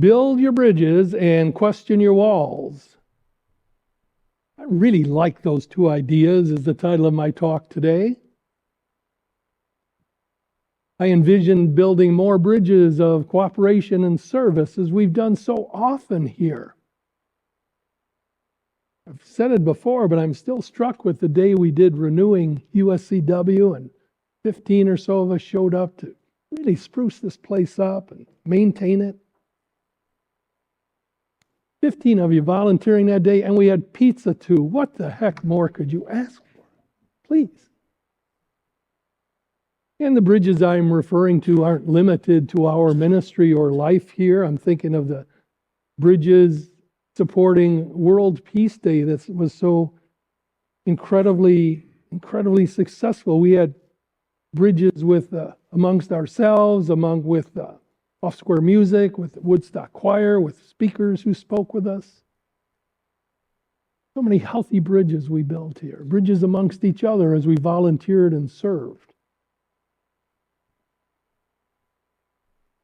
Build your bridges and question your walls. I really like those two ideas as the title of my talk today. I envision building more bridges of cooperation and service as we've done so often here. I've said it before, but I'm still struck with the day we did renewing USCW, and 15 or so of us showed up to really spruce this place up and maintain it. 15 of you volunteering that day, and we had pizza too. What the heck more could you ask for? Please. And the bridges I'm referring to aren't limited to our ministry or life here. I'm thinking of the bridges supporting World Peace Day that was so incredibly successful. We had bridges with amongst ourselves, with Off Square Music, with the Woodstock Choir, with speakers who spoke with us. So many healthy bridges we built here, bridges amongst each other as we volunteered and served.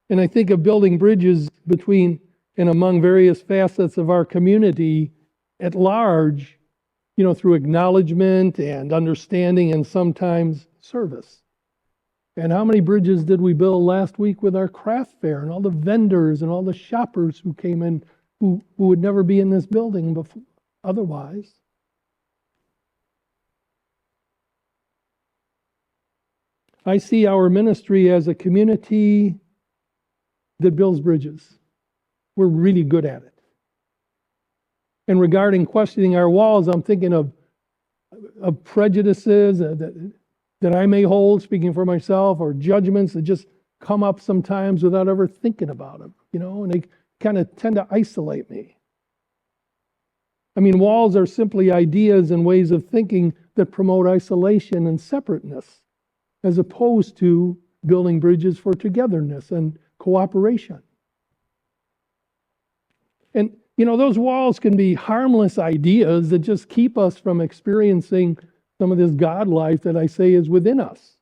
And I think of building bridges between and among various facets of our community at large, through acknowledgement and understanding and sometimes service. And how many bridges did we build last week with our craft fair and all the vendors and all the shoppers who came in who would never be in this building before, otherwise? I see our ministry as a community that builds bridges. We're really good at it. And regarding questioning our walls, I'm thinking of prejudices that I may hold, speaking for myself, or judgments that just come up sometimes without ever thinking about them, and they kind of tend to isolate me. I mean, walls are simply ideas and ways of thinking that promote isolation and separateness, as opposed to building bridges for togetherness and cooperation. And, those walls can be harmless ideas that just keep us from experiencing some of this God life that I say is within us.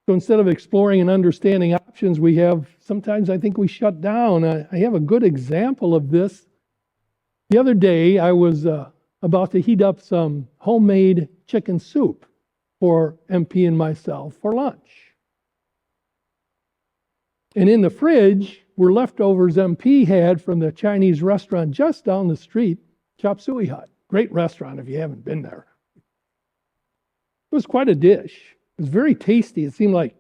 So instead of exploring and understanding options we have, sometimes I think we shut down. I have a good example of this. The other day, I was about to heat up some homemade chicken soup for MP and myself for lunch. And in the fridge were leftovers MP had from the Chinese restaurant just down the street, Chop Suey Hut. Great restaurant if you haven't been there. It was quite a dish. It was very tasty. It seemed like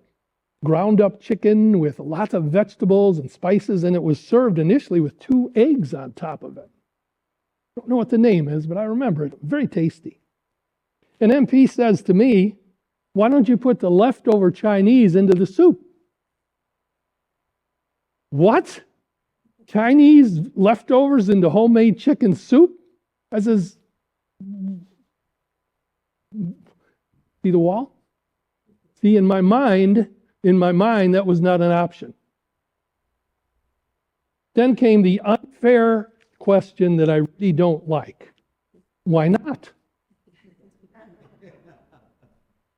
ground up chicken with lots of vegetables and spices, and it was served initially with 2 eggs on top of it. I don't know what the name is, but I remember it. Very tasty. And MP says to me, "Why don't you put the leftover Chinese into the soup?" What? Chinese leftovers into homemade chicken soup? I says, see the wall? See, in my mind, that was not an option. Then came the unfair question that I really don't like. Why not?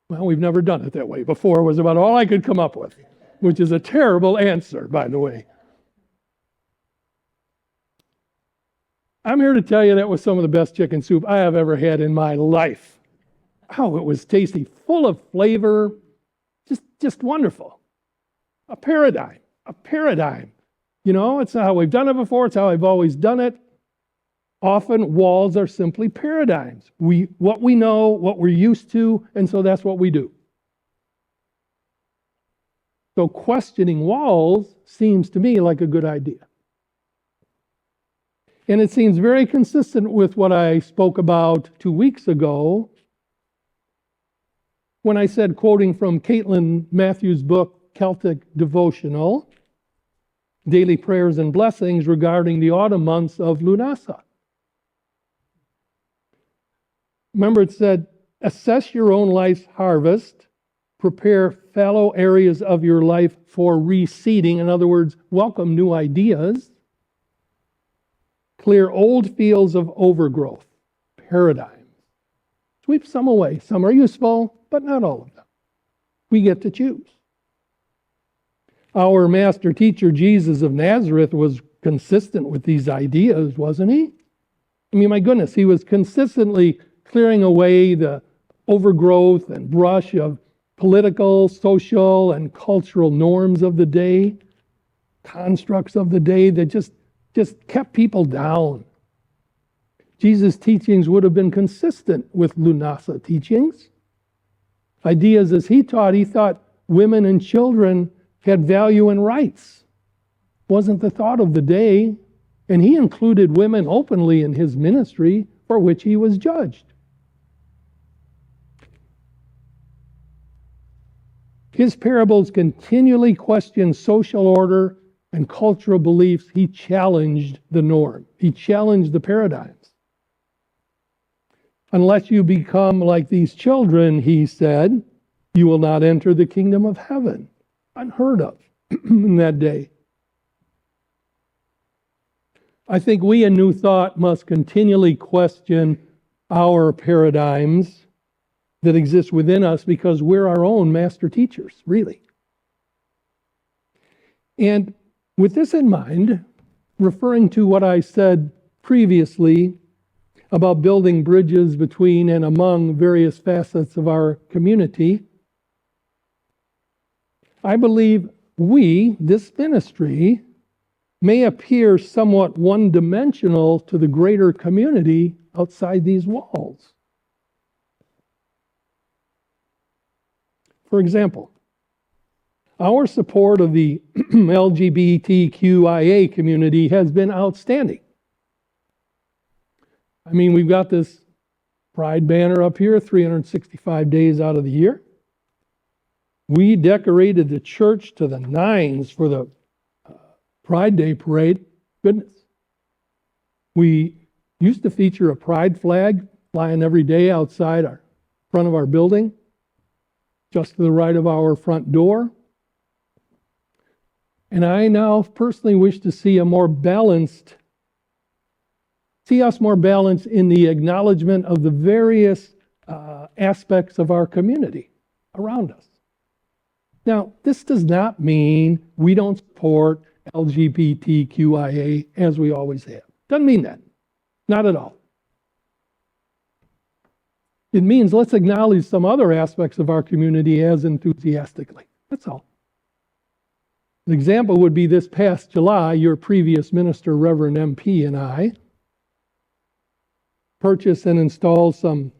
Well, we've never done it that way before. It was about all I could come up with, which is a terrible answer, by the way. I'm here to tell you that was some of the best chicken soup I have ever had in my life. Oh, it was tasty, full of flavor, just wonderful. A paradigm. It's not how we've done it before, it's how I've always done it. Often walls are simply paradigms. What we know, what we're used to, and so that's what we do. So questioning walls seems to me like a good idea. And it seems very consistent with what I spoke about 2 weeks ago when I said, quoting from Caitlin Matthews' book, Celtic Devotional, Daily Prayers and Blessings regarding the autumn months of Lunasa. Remember, it said, assess your own life's harvest, prepare fallow areas of your life for reseeding. In other words, welcome new ideas. Clear old fields of overgrowth, paradigms. Sweep some away. Some are useful, but not all of them. We get to choose. Our master teacher, Jesus of Nazareth, was consistent with these ideas, wasn't he? I mean, my goodness, he was consistently clearing away the overgrowth and brush of political, social, and cultural norms of the day, constructs of the day that just kept people down. Jesus' teachings would have been consistent with Lunasa teachings. Ideas as he thought women and children had value and rights. Wasn't the thought of the day, and he included women openly in his ministry, for which he was judged. His parables continually questioned social order and cultural beliefs. He challenged the norm. He challenged the paradigms. Unless you become like these children, he said, you will not enter the kingdom of heaven. Unheard of in that day. I think we in New Thought must continually question our paradigms that exist within us because we're our own master teachers, really. And with this in mind, referring to what I said previously about building bridges between and among various facets of our community, I believe we, this ministry, may appear somewhat one-dimensional to the greater community outside these walls. For example, our support of the LGBTQIA community has been outstanding. I mean, we've got this Pride banner up here 365 days out of the year. We decorated the church to the nines for the Pride Day parade. Goodness. We used to feature a pride flag flying every day outside our front of our building, just to the right of our front door. And I now personally wish to see us more balanced in the acknowledgement of the various aspects of our community around us. Now, this does not mean we don't support LGBTQIA as we always have. Doesn't mean that. Not at all. It means let's acknowledge some other aspects of our community as enthusiastically. That's all. An example would be this past July, your previous minister, Reverend MP, and I purchased and installed some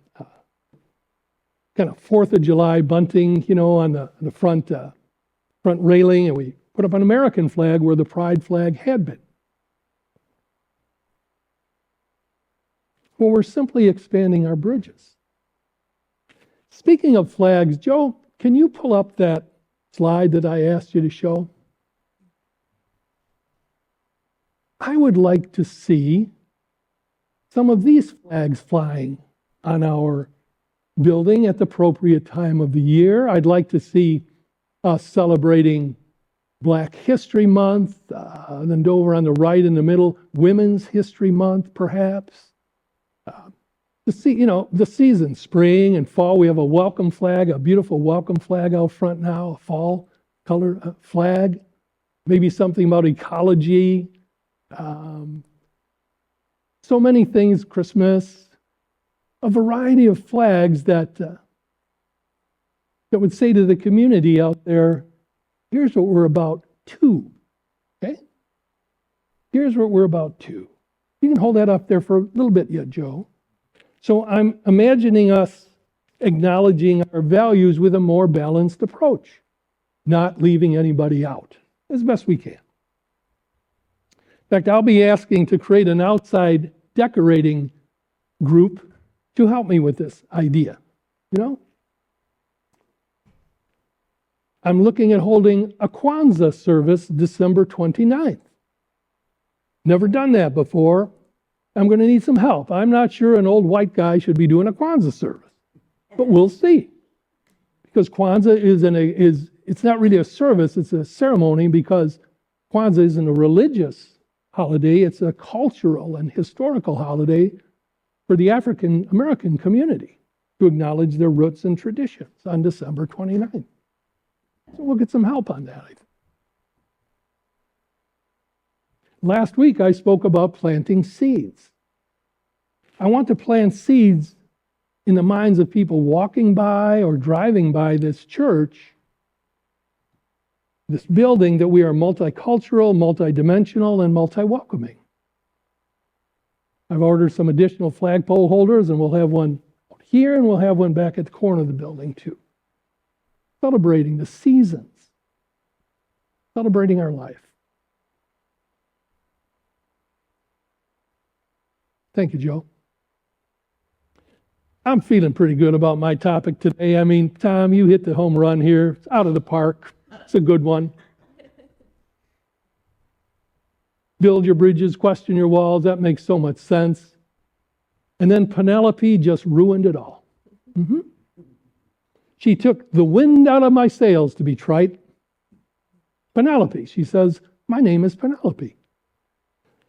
kind of 4th of July bunting, on the front railing, and we put up an American flag where the pride flag had been. Well, we're simply expanding our bridges. Speaking of flags, Joe, can you pull up that slide that I asked you to show? I would like to see some of these flags flying on our building at the appropriate time of the year. I'd like to see us celebrating Black History Month, then over on the right in the middle, Women's History Month, perhaps. The season, spring and fall, we have a welcome flag, a beautiful welcome flag out front now, a fall color flag. Maybe something about ecology. So many things, Christmas, a variety of flags that would say to the community out there, here's what we're about too. Okay? Here's what we're about too. You can hold that up there for a little bit yet, Joe. So I'm imagining us acknowledging our values with a more balanced approach, not leaving anybody out as best we can. In fact, I'll be asking to create an outside decorating group to help me with this idea. I'm looking at holding a Kwanzaa service December 29th. Never done that before. I'm going to need some help. I'm not sure an old white guy should be doing a Kwanzaa service, but we'll see. Because Kwanzaa it's not really a service, it's a ceremony, because Kwanzaa isn't a religious holiday, it's a cultural and historical holiday for the African American community to acknowledge their roots and traditions on December 29th. So we'll get some help on that, I think. Last week, I spoke about planting seeds. I want to plant seeds in the minds of people walking by or driving by this church, this building, that we are multicultural, multidimensional, and multi-welcoming. I've ordered some additional flagpole holders, and we'll have one here, and we'll have one back at the corner of the building too. Celebrating the seasons, celebrating our life. Thank you, Joe. I'm feeling pretty good about my topic today. I mean, Tom, you hit the home run here. It's out of the park. It's a good one. Build your bridges, question your walls. That makes so much sense. And then Penelope just ruined it all. She took the wind out of my sails, to be trite. Penelope, she says, my name is Penelope.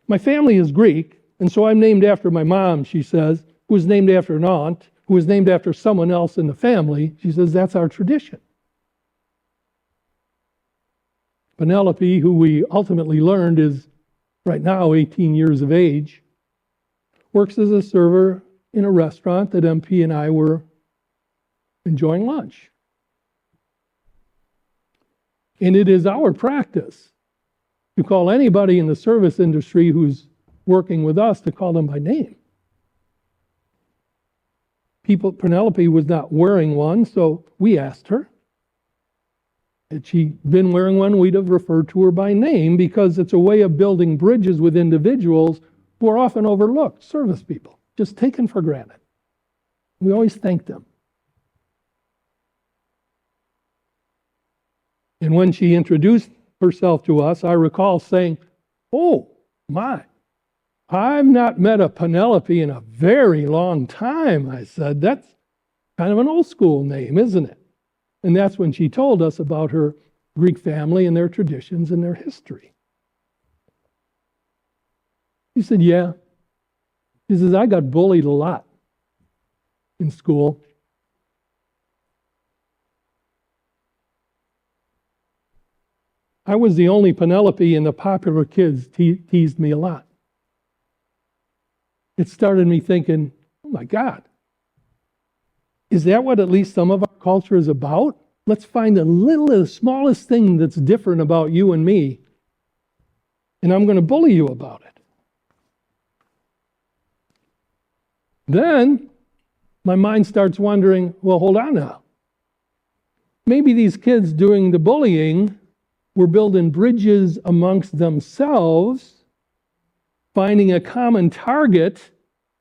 My family is Greek, and so I'm named after my mom, she says, who was named after an aunt, who was named after someone else in the family. She says, that's our tradition. Penelope, who we ultimately learned is right now 18 years of age, works as a server in a restaurant that MP and I were enjoying lunch. And it is our practice to call anybody in the service industry who's working with us, to call them by name. Penelope was not wearing one, so we asked her. Had she been wearing one, we'd have referred to her by name, because it's a way of building bridges with individuals who are often overlooked, service people, just taken for granted. We always thank them. And when she introduced herself to us, I recall saying, oh my, I've not met a Penelope in a very long time. I said, that's kind of an old school name, isn't it? And that's when she told us about her Greek family and their traditions and their history. She said, yeah. She says, I got bullied a lot in school. I was the only Penelope, and the popular kids teased me a lot. It started me thinking, oh my God, is that what at least some of our culture is about? Let's find the smallest thing that's different about you and me, and I'm going to bully you about it. Then my mind starts wondering, well, hold on now. Maybe these kids doing the bullying were building bridges amongst themselves, finding a common target,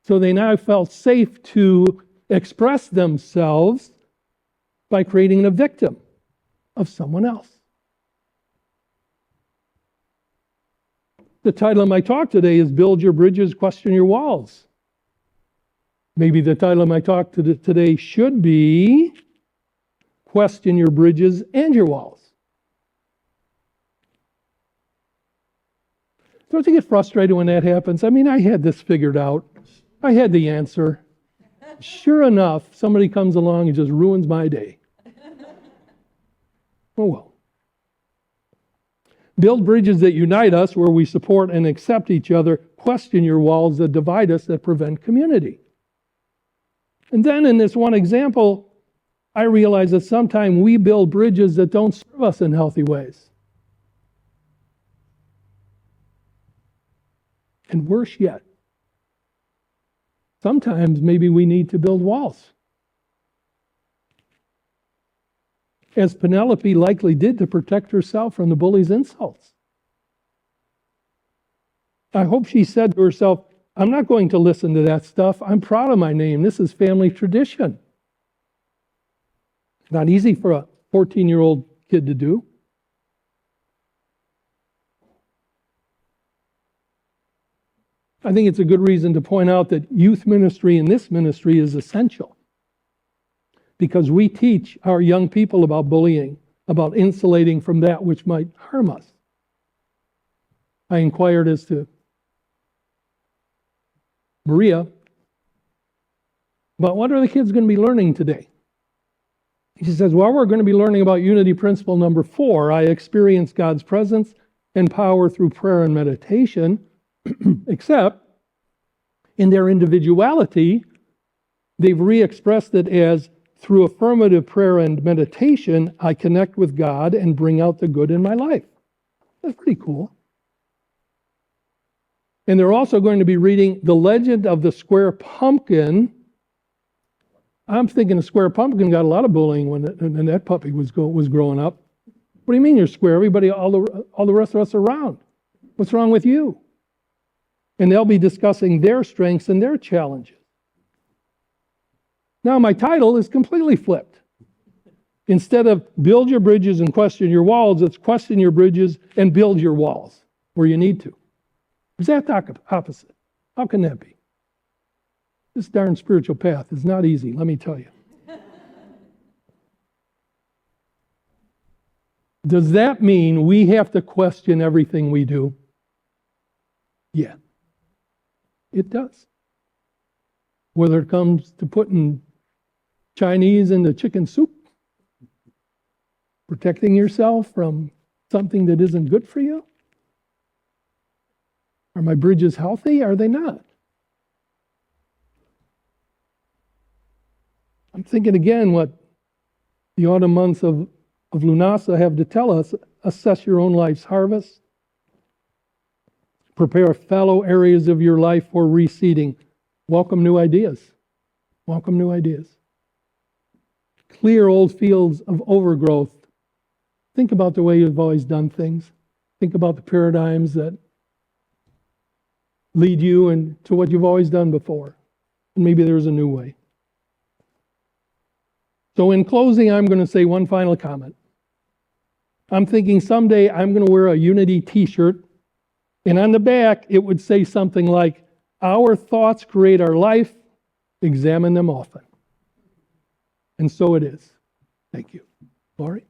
so they now felt safe to express themselves by creating a victim of someone else. The title of my talk today is Build Your Bridges, Question Your Walls. Maybe the title of my talk today should be Question Your Bridges and Your Walls. Don't you get frustrated when that happens? I mean, I had this figured out. I had the answer. Sure enough, somebody comes along and just ruins my day. Oh well. Build bridges that unite us, where we support and accept each other. Question your walls that divide us, that prevent community. And then in this one example, I realize that sometimes we build bridges that don't serve us in healthy ways. And worse yet, sometimes maybe we need to build walls. As Penelope likely did to protect herself from the bully's insults. I hope she said to herself, I'm not going to listen to that stuff. I'm proud of my name. This is family tradition. Not easy for a 14-year-old kid to do. I think it's a good reason to point out that youth ministry in this ministry is essential, because we teach our young people about bullying, about insulating from that which might harm us. I inquired as to Maria about what are the kids going to be learning today. She says, well, we're going to be learning about unity principle number 4. I experience God's presence and power through prayer and meditation, except in their individuality, they've re-expressed it as, through affirmative prayer and meditation, I connect with God and bring out the good in my life. That's pretty cool. And they're also going to be reading The Legend of the Square Pumpkin. I'm thinking the Square Pumpkin got a lot of bullying when that puppy was growing up. What do you mean you're square? Everybody, all the rest of us are round. What's wrong with you? And they'll be discussing their strengths and their challenges. Now, my title is completely flipped. Instead of build your bridges and question your walls, it's question your bridges and build your walls where you need to. Exact opposite. How can that be? This darn spiritual path is not easy, let me tell you. Does that mean we have to question everything we do? Yeah, it does. Whether it comes to putting Chinese into chicken soup, protecting yourself from something that isn't good for you. Are my bridges healthy? Are they not? I'm thinking again what the autumn months of Lunasa have to tell us. Assess your own life's harvest. Prepare fallow areas of your life for reseeding. Welcome new ideas. Welcome new ideas. Clear old fields of overgrowth. Think about the way you've always done things. Think about the paradigms that lead you into what you've always done before. And maybe there's a new way. So in closing, I'm going to say one final comment. I'm thinking someday I'm going to wear a Unity t-shirt, and on the back it would say something like, our thoughts create our life, examine them often. And so it is. Thank you. Laurie?